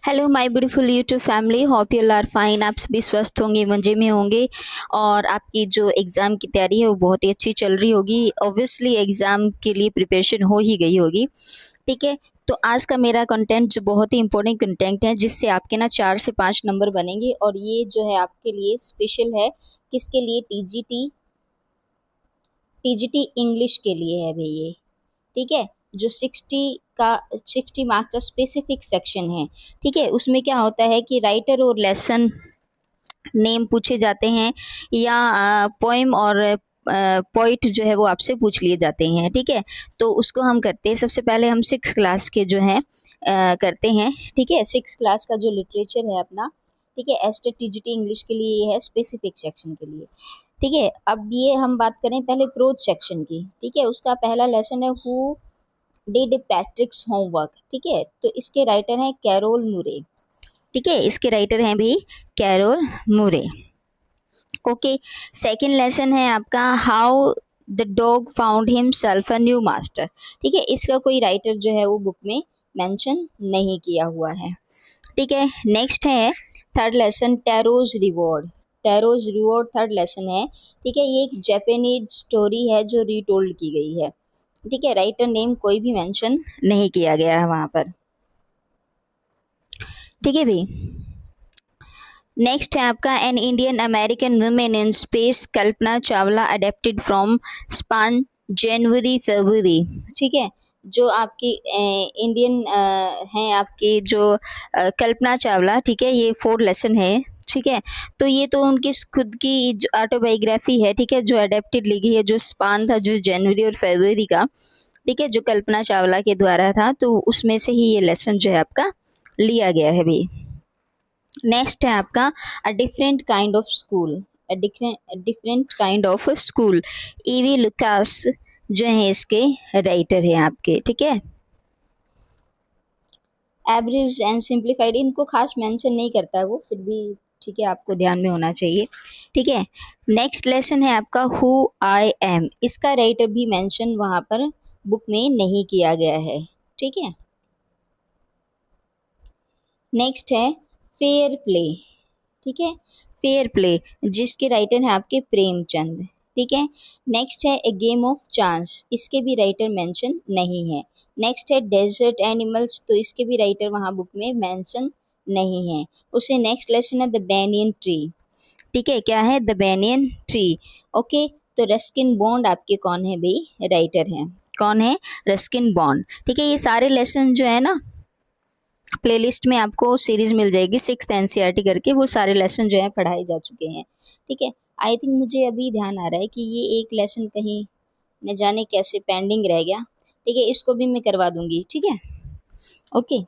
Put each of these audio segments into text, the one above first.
Hello my beautiful YouTube family, hope you are fine. आप सभी स्वस्थ होंगे, मज़े में होंगे और आपकी जो एग्ज़ाम की तैयारी है वो बहुत ही अच्छी चल रही होगी। ऑब्वियसली एग्ज़ाम के लिए प्रिपरेशन हो ही गई होगी, ठीक है। तो आज का मेरा कंटेंट जो बहुत ही इंपॉर्टेंट कंटेंट है, जिससे आपके ना 4 से 5 नंबर बनेंगे और ये जो है आपके लिए स्पेशल है। किसके लिए? टीजीटी, टीजीटी इंग्लिश के लिए है भई ये, ठीक है। जो 60 मार्क्स का स्पेसिफिक सेक्शन है, ठीक है। उसमें क्या होता है कि राइटर और लेसन नेम पूछे जाते हैं या पोएम और पोइट जो है वो आपसे पूछ लिए जाते हैं, ठीक है। तो उसको हम करते हैं। सबसे पहले हम 6 क्लास के जो हैं करते हैं, ठीक है। 6 क्लास का जो लिटरेचर है अपना, ठीक है। एस्टेट टीजीटी इंग्लिश के लिए ये है, स्पेसिफिक सेक्शन के लिए, ठीक है। अब ये हम बात करें पहले प्रोज सेक्शन की, ठीक है। उसका पहला लेसन है हु डिड पैट्रिक्स होमवर्क, ठीक है। तो इसके राइटर हैं कैरोल मूरे, ठीक है। इसके राइटर हैं भी कैरोल मूरे, ओके। सेकंड लेसन है आपका how the dog found himself a new master, ठीक है। इसका कोई राइटर जो है वो बुक में मेंशन नहीं किया हुआ है, ठीक है। नेक्स्ट है third lesson Taro's reward. Taro's reward third lesson है, ठीक है। ये एक जापानीज स्टोरी है जो रीटोल्ड की गई है, ठीक है। राइटर नेम कोई भी मेंशन नहीं किया गया है वहाँ पर, ठीक है भाई। नेक्स्ट है आपका an Indian American women in space Kalpana Chawla adapted from Span January February, ठीक है। जो आपकी इंडियन हैं आपकी जो कल्पना चावला, ठीक है। ये 4 लेसन है, ठीक है। तो ये तो उनकी खुद की जो ऑटोबायोग्राफी है, ठीक है, जो अडेप्टेड लिखी है, जो स्पान था जो जनवरी और फरवरी का, ठीक है, जो कल्पना चावला के द्वारा था, तो उसमें से ही ये लेसन जो है आपका लिया गया है भी। नेक्स्ट है आपका a different kind of school, a different kind of school. EV Lucas जो है इसके राइटर हैं आपके, ठीक है। एवरेज एंड सिंप्लीफाइड इनको खास मेंशन नहीं करता है वो, फिर भी ठीक है, आपको ध्यान में होना चाहिए, ठीक है। नेक्स्ट लेसन है आपका हु आई एम। इसका राइटर भी मेंशन वहाँ पर बुक में नहीं किया गया है, ठीक है। नेक्स्ट है फेयर प्ले, ठीक है। फेयर प्ले जिसके राइटर हैं आपके प्रेमचंद, ठीक है। नेक्स्ट है ए गेम ऑफ चांस, इसके भी राइटर मेंशन नहीं है। नेक्स्ट है डेजर्ट एनिमल्स, तो इसके भी राइटर वहाँ बुक में मेंशन नहीं है। उससे नेक्स्ट लेसन है द बैनियन ट्री, ठीक है। क्या है? The banyan tree, okay. तो रस्किन बॉन्ड आपके कौन है भाई? राइटर हैं। कौन है? रस्किन बॉन्ड, ठीक है। ये सारे लेसन जो है ना प्लेलिस्ट में आपको सीरीज मिल जाएगी 6th एनसीईआरटी करके, वो सारे लेसन जो है पढ़ाए जा चुके हैं, ठीक है। आई थिंक मुझे अभी ध्यान आ रहा है कि ये एक लेसन कहीं न जाने कैसे पेंडिंग रह गया, ठीक है। इसको भी मैं करवा दूंगी, ठीक है, ओके।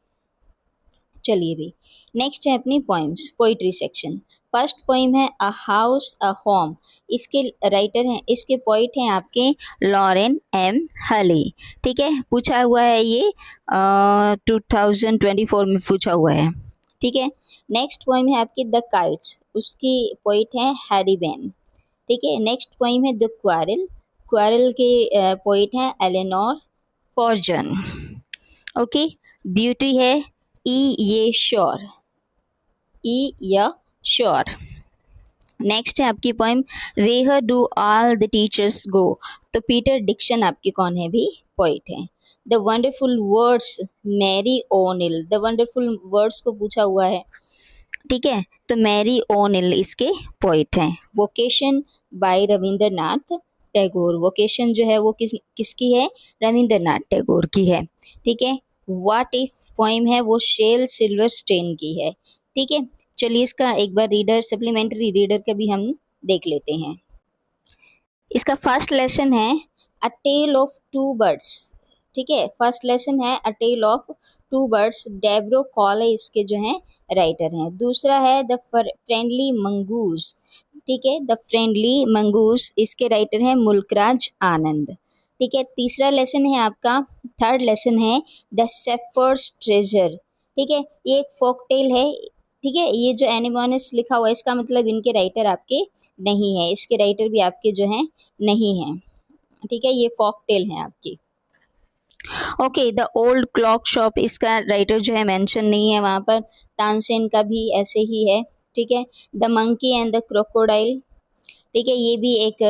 चलिए भी नेक्स्ट है अपनी poems, poetry section. First poem है अ हाउस अ होम। इसके राइटर हैं, इसके पोइट हैं आपके लॉरेन एम हले, ठीक है। पूछा हुआ है ये 2024 में पूछा हुआ है, ठीक है। नेक्स्ट पोइम है आपकी द काइट्स, उसकी पोइट है हैरी बेन, ठीक है। नेक्स्ट पोइम है द क्वारल, क्वारल के पोइट हैं एलेनोर फॉर्जन, ओके। ब्यूटी है ई ये श्योर, ई या श्योर। नेक्स्ट है आपकी poem where do all the teachers go, तो पीटर डिक्शन आपके कौन है भी? पोइट है। The wonderful words Mary O'Neill, the wonderful words को पूछा हुआ है, ठीक है। तो मैरी ओनिल इसके पोइट हैं। Vocation by Rabindranath Tagore, vocation जो है वो किसकी है? रविंद्रनाथ टैगोर की है, ठीक है। व्हाट इफ पोइम है वो शेल सिल्वरस्टेन की है, ठीक है। चलिए इसका एक बार रीडर, सप्लीमेंट्री रीडर का भी हम देख लेते हैं। इसका फर्स्ट लेसन है अ टेल ऑफ टू बर्ड्स, ठीक है। फर्स्ट लेसन है अ टेल ऑफ टू बर्ड्स, डेब्रो कॉले इसके जो हैं राइटर हैं। दूसरा है द फ्रेंडली मंगूस, ठीक है। द फ्रेंडली मंगूस इसके राइटर हैं मुल्कराज आनंद, ठीक है। तीसरा लेसन है आपका, थर्ड लेसन है द शेफर्ड्स ट्रेजर, ठीक है। ये एक फोक टेल है, ठीक है। ये जो एनिमोनिस लिखा हुआ है इसका मतलब इनके राइटर आपके नहीं है, इसके राइटर भी आपके जो हैं नहीं हैं, ठीक है। ये फोक टेल हैं आपकी, okay, the old clock shop, इसका राइटर जो है मेंशन नहीं है वहाँ पर। तानसेन का भी ऐसे ही है, ठीक है। The monkey and the crocodile, ठीक है, ये भी एक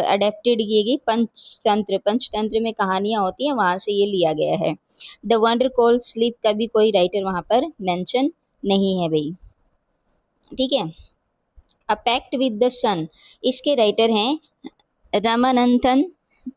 अडेप्टेड की गई पंचतंत्र, पंचतंत्र में कहानियाँ होती हैं, वहाँ से ये लिया गया है। द वंडर कॉल्ड स्लीप का भी कोई राइटर वहाँ पर मेंशन नहीं है भाई, ठीक है। अ पैक्ट विद द सन, इसके राइटर हैं रामानंथन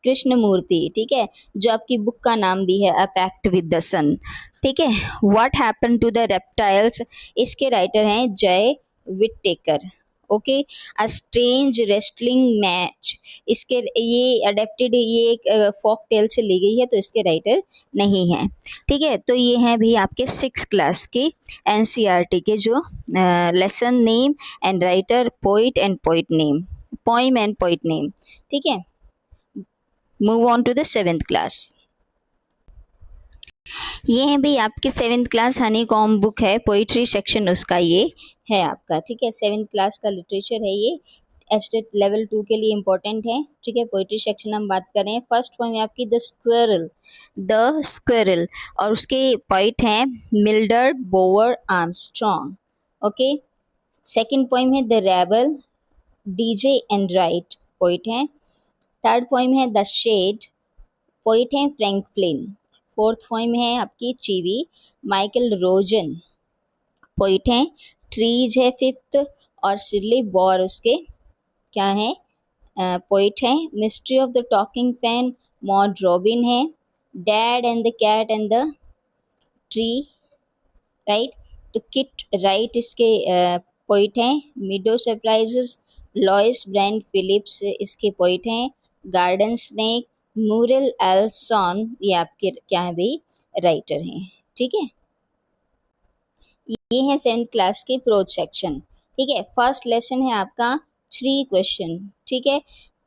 कृष्णमूर्ति, ठीक है, जो आपकी बुक का नाम भी है a pact with the sun, ठीक है। What happen to the reptiles, इसके राइटर हैं Zai Whitaker, okay. A strange wrestling match, इसके ये अडेप्टेड, ये एक फोक टेल से ली गई है, तो इसके राइटर नहीं है, ठीक है। तो ये हैं भी आपके 6 क्लास के एनसीईआरटी के जो lesson name and writer, poet and poet name, poem and poet name, ठीक है। Move on to the 7th class. ये है भाई आपके 7th class honeycomb book है, पोइट्री सेक्शन उसका ये है आपका, ठीक है। 7th क्लास का लिटरेचर है ये, एस्टेट लेवल 2 के लिए इम्पोर्टेंट है, ठीक है। पोइट्री सेक्शन हम बात कर रहे हैं। फर्स्ट पोइम है आपकी द स्क्वेरल, द स्क्वेरल, और उसके पोइट हैं Mildred Bowers Armstrong, okay. Second poem है the rebel, D J Enright poet हैं। थर्ड पोइम है द शेड, पोइट हैं फ्रैंकलिन। फोर्थ पोइम है आपकी चीवी, माइकल रोजन, पोइट हैं। ट्रीज है फिफ्थ, और सिडली बॉर उसके क्या है, पोइट हैं। Mystery of the talking pen, Maud Robin है। Dad and the cat and the tree, right, तो किट राइट इसके पोइट हैं। मिडो सरप्राइजेस, लॉइस ब्रांड फिलिप्स इसके पोइट हैं। गार्डन स्नेक, मूरल एल्सन, ये आपके क्या है भाई, राइटर हैं, ठीक है। ये है 7th क्लास के प्रोज सेक्शन, ठीक है। फर्स्ट लेसन है आपका 3 क्वेश्चन, ठीक है,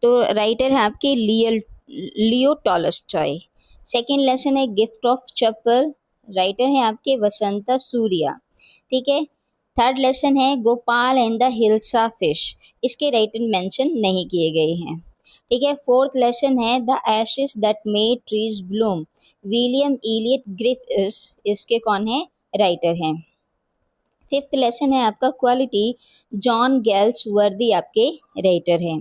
तो राइटर है आपके लियो टॉलस्टॉय। सेकेंड लेसन है गिफ्ट ऑफ चप्पल, राइटर है आपके वसंता सूर्या, ठीक है। थर्ड लेसन है Gopal and the hilsa fish, इसके राइटर मेंशन नहीं किए गए हैं, ठीक है। फोर्थ लेसन है the ashes that made trees bloom, William Elliot Griffiths, इसके कौन है, राइटर हैं। फिफ्थ लेसन है आपका क्वालिटी, जॉन गेल्स वर्दी आपके राइटर हैं।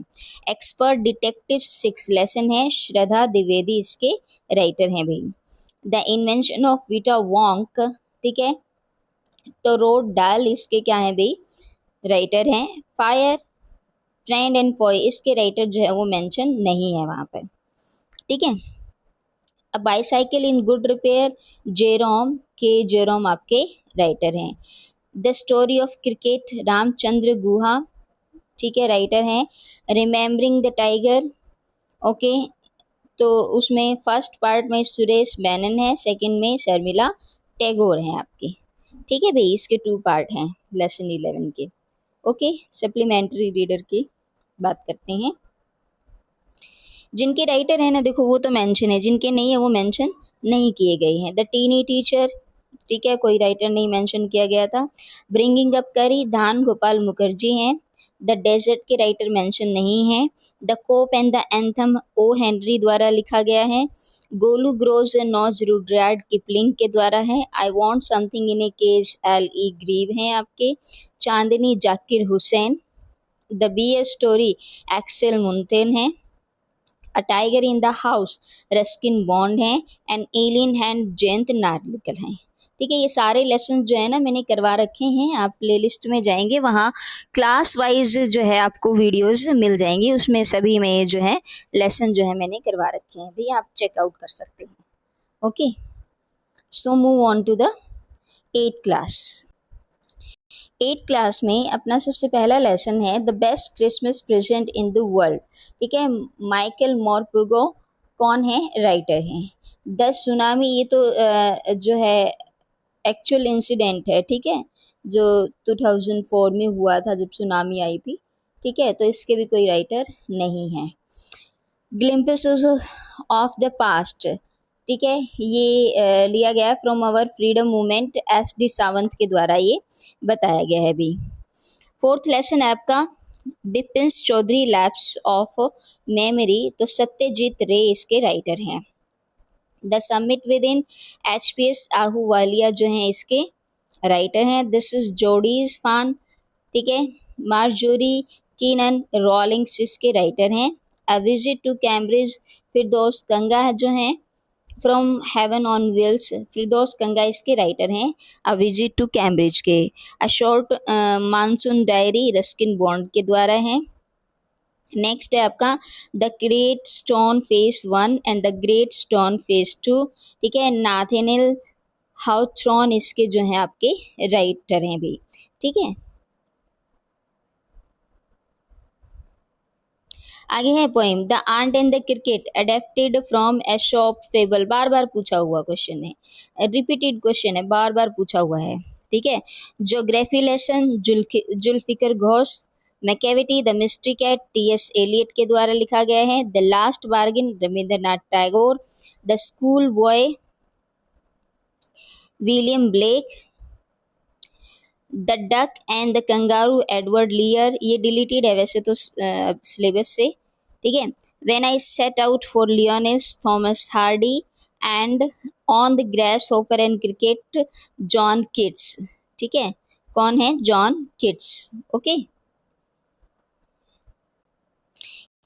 एक्सपर्ट डिटेक्टिव 6 लेसन है, श्रद्धा द्विवेदी इसके राइटर हैं भाई। द इन्वेंशन ऑफ वीटा वॉन्क, ठीक है, तो रोड डाल इसके क्या है भाई, राइटर हैं। फायर फ्रेंड एंड फॉय, इसके राइटर जो है वो मेंशन नहीं है वहाँ पर, ठीक है। अब bicycle in good repair, Jerome K Jerome आपके राइटर हैं। The story of cricket, Ramachandra Guha, ठीक है, राइटर हैं। रिमेम्बरिंग द टाइगर, ओके, तो उसमें फर्स्ट पार्ट में सुरेश मेनन है, सेकंड में शर्मिला टैगोर हैं आपके, ठीक है भाई। इसके 2 पार्ट हैं लेसन 11 के, ओके। सप्लीमेंट्री रीडर की बात करते हैं। जिनके राइटर है ना, देखो वो तो मेंशन है, जिनके नहीं है वो मेंशन नहीं किए गए हैं। द टीनी टीचर, ठीक है, कोई राइटर नहीं मेंशन किया गया था। ब्रिंगिंग अप करी, धान गोपाल मुखर्जी हैं। द डेजर्ट के राइटर मेंशन नहीं है। The cop and the anthem O Henry द्वारा लिखा गया है। Golu grows nose Rudyard Kipling के द्वारा है। I want something in a cage L E Grieve हैं आपके। Chandni Zakir Hussain. The bear story Axel Munthe है। A tiger in the house Ruskin Bond हैं। And alien hand Jayant Narlikar हैं, ठीक है। ये सारे लेसन जो है ना मैंने करवा रखे हैं, आप प्लेलिस्ट में जाएंगे वहाँ क्लास वाइज जो है आपको वीडियोस मिल जाएंगी, उसमें सभी में जो है लेसन जो है मैंने करवा रखे हैं भैया, आप चेकआउट कर सकते हैं, okay. So move on to the 8th class. 8th class में अपना सबसे पहला लेसन है the best Christmas present in the world, ठीक है। माइकल मोरपुगो कौन है, राइटर हैं। द सुनामी, ये तो जो है एक्चुअल इंसिडेंट है, ठीक है, जो 2004 में हुआ था जब सुनामी आई थी, ठीक है, तो इसके भी कोई राइटर नहीं है। ग्लिम्पसेस ऑफ द पास्ट, ठीक है, ये लिया गया from our freedom movement S D Sawant के द्वारा ये बताया गया है भी। फोर्थ लेसन है आपका डिपिंस चौधरी लैप्स ऑफ मेमोरी, तो सत्यजीत रे इसके राइटर हैं। The summit with in HPS आहूवालिया जो हैं इसके राइटर हैं। दिस इज जोडीज फान, ठीक है। मार्जोरी कीनन रॉलिंग्स इसके राइटर हैं। अ विजिट टू कैम्ब्रिज फिरदौस गंगा जो हैं फ्रॉम हेवन ऑन व्हील्स, फिरदौस गंगा इसके राइटर हैं अ विजिट टू कैम्ब्रिज के। A short monsoon diary Ruskin bond के द्वारा हैं। नेक्स्ट है आपका the great stone face 1 and the great stone face 2, ठीक है। नाथेनिल हाउथ्रॉन इसके जो हैं आपके राइटर हैं भी, ठीक है। आगे है poem the ant and the cricket adapted from Aesop fable, बार बार पूछा हुआ क्वेश्चन है, रिपीटेड क्वेश्चन है, बार बार पूछा हुआ है, ठीक है। Geography lesson Zulfikar Ghosh, Macavity the mystery cat TS Eliot के द्वारा लिखा गया है। The last bargain Rabindranath Tagore. The school boy William Blake. The duck and the kangaroo Edward Lear, ये डिलीटेड है वैसे तो सिलेबस से, ठीक है। When I set out for Lyonnesse Thomas Hardy and on the grasshopper and cricket John Keats, ठीक है। कौन है? John Keats, okay.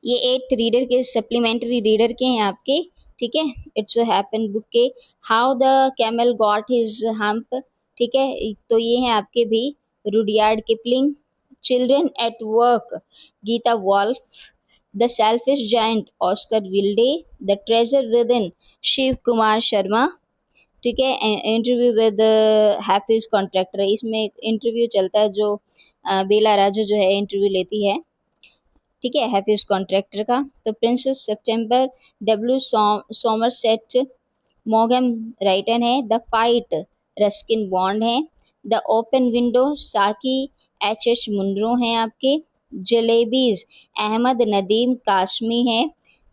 ये 8th रीडर के सप्लीमेंट्री रीडर के हैं आपके, ठीक है। इट्स हैपन बुक के how the camel got his hump, ठीक है। तो ये हैं आपके भी Rudyard Kipling. Children at work Geeta Wolf. The selfish giant Oscar Wilde. The treasure within Shiv Kumar Sharma, ठीक है। इंटरव्यू विद हैप्पीज कॉन्ट्रैक्टर, इसमें एक इंटरव्यू चलता है जो बेला राजू जो है इंटरव्यू लेती है, ठीक है, हैप्पीज कॉन्ट्रैक्टर का। तो प्रिंसेस सितंबर W सोमरसेट मॉगम राइटर है। द फाइट रस्किन बॉन्ड है। द ओपन विंडो साकी HH मुनरो हैं आपके। जलेबीज अहमद नदीम कासमी है।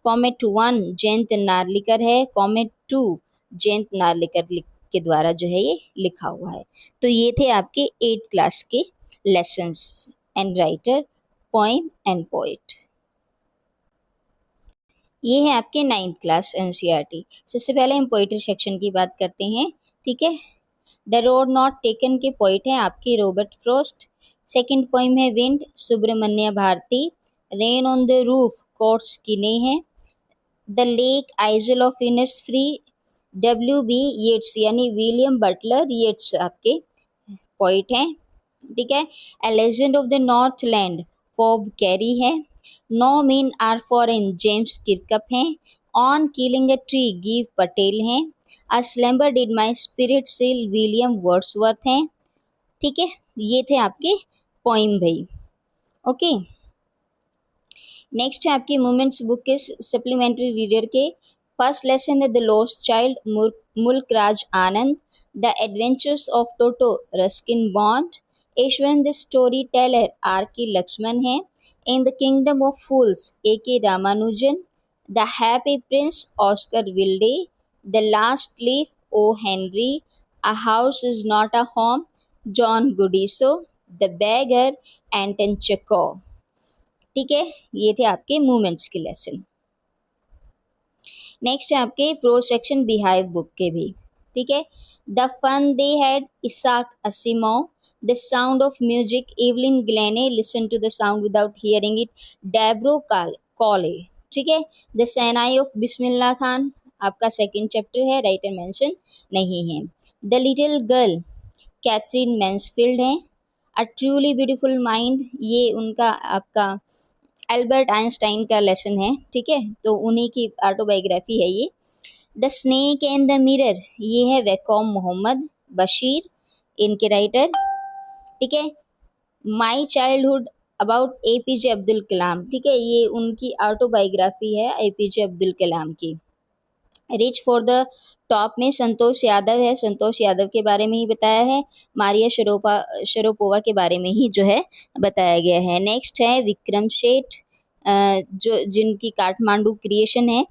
कॉमेट 1 जयंत नार्लिकर है। कॉमेट 2 जयंत नार्लिकर के द्वारा जो है ये लिखा हुआ है। तो ये थे आपके 8th क्लास के lessons and writer, poem and poet. ये है आपके 9th क्लास NCERT। सबसे पहले हम पोइट्री सेक्शन की बात करते हैं, ठीक है। द रोड नॉट टेकन के पोइट हैं आपके रॉबर्ट फ्रॉस्ट। सेकंड पोइम है wind Subramania Bharati. Rain on the roof Coates Kinney है। The lake isle of Innisfree WB Yeats यानी विलियम बटलर येट्स आपके पोइट हैं, ठीक है। A legend of the northland Phoebe Cary है। No men are foreign James Kirkup हैं। On killing a tree Gieve Patel हैं। A slumber did my spirit seal William Wordsworth हैं, ठीक है। ये थे आपके पोइम भाई, ओके। नेक्स्ट है आपकी मोमेंट्स बुक के सप्लीमेंट्री रीडर के। फर्स्ट लेसन है the lost child Mulk Raj Anand. The adventures of Toto Ruskin Bond. Yashwant the storyteller RK Laxman है। In the kingdom of fools AK Ramanujan. The happy prince Oscar Wilde. The last leaf O Henry. A house is not a home John Gaudioso. The beggar Anton Chekhov, ठीक है। ये थे आपके movements के lesson. Next है आपके pro section beehive book के भी, ठीक है। The fun they had Isaac Asimov. The sound of music Evelyn Glennie listen to the sound without hearing it Deborah Cowley, ठीक है। द सेनाई ऑफ बिस्मिल्लाह खान आपका सेकंड चैप्टर है, राइटर मेंशन नहीं है। The little girl Katherine Mansfield है। A truly beautiful mind ये उनका आपका एल्बर्ट आइंस्टाइन का लेसन है, ठीक है। तो उन्हीं की ऑटोबायोग्राफी है ये। The snake and the mirror ये है वैकॉम मोहम्मद बशीर इनके राइटर, ठीक है। My childhood about APJ Abdul Kalam, ठीक है, ये उनकी ऑटोबायोग्राफी है APJ अब्दुल कलाम की। रिच फॉर द टॉप में संतोष यादव है, संतोष यादव के बारे में ही बताया है। मारिया शरोपोवा के बारे में ही जो है बताया गया है। नेक्स्ट है विक्रम सेठ जो जिनकी काठमांडू क्रिएशन है,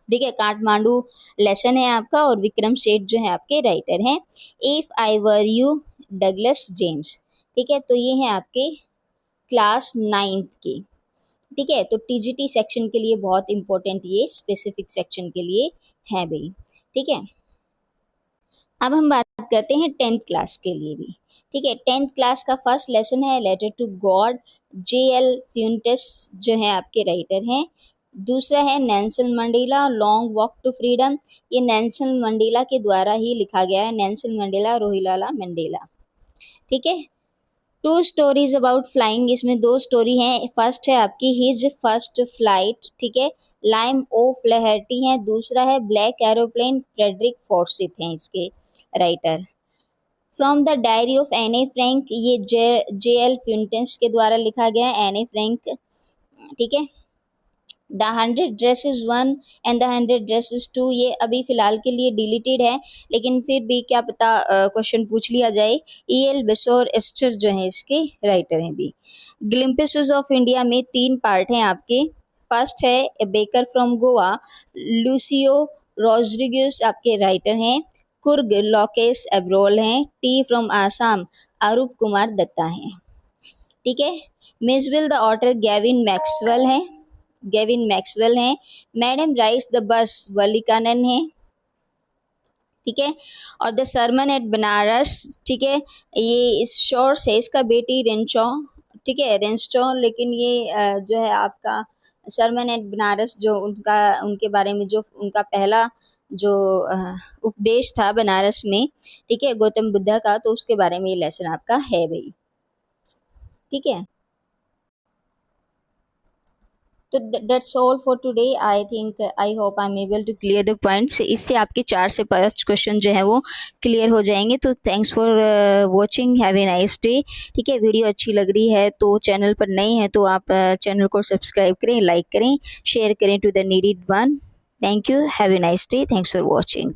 ठीक है, काठमांडू लेसन है आपका। और विक्रम सेठ जो है आपके राइटर हैं। If I were you Douglas James, ठीक है। तो ये है आपके क्लास 9th की, ठीक है। तो TGT सेक्शन के लिए बहुत इंपॉर्टेंट ये स्पेसिफिक सेक्शन के लिए है भाई। ठीक है। अब हम बात करते हैं 10th क्लास के लिए भी। ठीक है, 10th क्लास का फर्स्ट लेसन है letter to God. J.L. Fuentes जो है आपके राइटर हैं। दूसरा है Nelson Mandela long walk to freedom. ये नेल्सन मंडेला के द्वारा ही लिखा गया है, नेल्सन मंडेला रोहिलाला मंडेला। ठीक है। टू स्टोरीज अबाउट फ्लाइंग, इसमें दो स्टोरी हैं। फर्स्ट है आपकी हिज फर्स्ट फ्लाइट, ठीक है, लाइम ओ फ्लैहर्टी हैं। दूसरा है ब्लैक एरोप्लेन, फ्रेडरिक फॉर्सिथ हैं इसके writer. From the diary of एने फ्रैंक, ये J.L. फ्यूंटेंस के द्वारा लिखा गया है, एने फ्रैंक। ठीक है। The 100 dresses 1 and the 100 dresses 2, ये अभी फिलहाल के लिए डिलीटेड है, लेकिन फिर भी क्या पता क्वेश्चन पूछ लिया जाए। E.L. बेसोर एस्टर जो है इसके राइटर हैं भी। ग्लिम्पसेस ऑफ इंडिया में 3 पार्ट हैं आपके। फर्स्ट है ए baker from Goa, Lucio Rodriguez आपके राइटर हैं। कुर्ग लोकेश एब्रोल हैं। टी फ्रॉम आसाम, अरूप कुमार दत्ता हैं। ठीक है। मिसविल द ऑटर गेविन मैक्सवेल हैं। मैडम राइट्स द बस वलिकानन हैं। ठीक है। और द सरमन एट बनारस, ठीक है, ये इस शोर से इसका बेटी रेंचो, ठीक है, रेंचो, लेकिन ये जो है आपका सरमन एट बनारस जो उनका उनके बारे में जो उनका पहला जो उपदेश था बनारस में, ठीक है, गौतम बुद्धा का, तो उसके बारे में ये लेसन आपका है भाई। ठीक है। तो that's all for today. I think I hope I am able to clear the points. इससे आपके 4 से 5 क्वेश्चन जो है वो क्लियर हो जाएंगे। तो thanks for watching, have a nice day. ठीक है, वीडियो अच्छी लग रही है तो चैनल पर नए हैं तो आप चैनल को सब्सक्राइब करें, लाइक करें, शेयर करें to the needed one. Thank you, have a nice day, thanks for watching.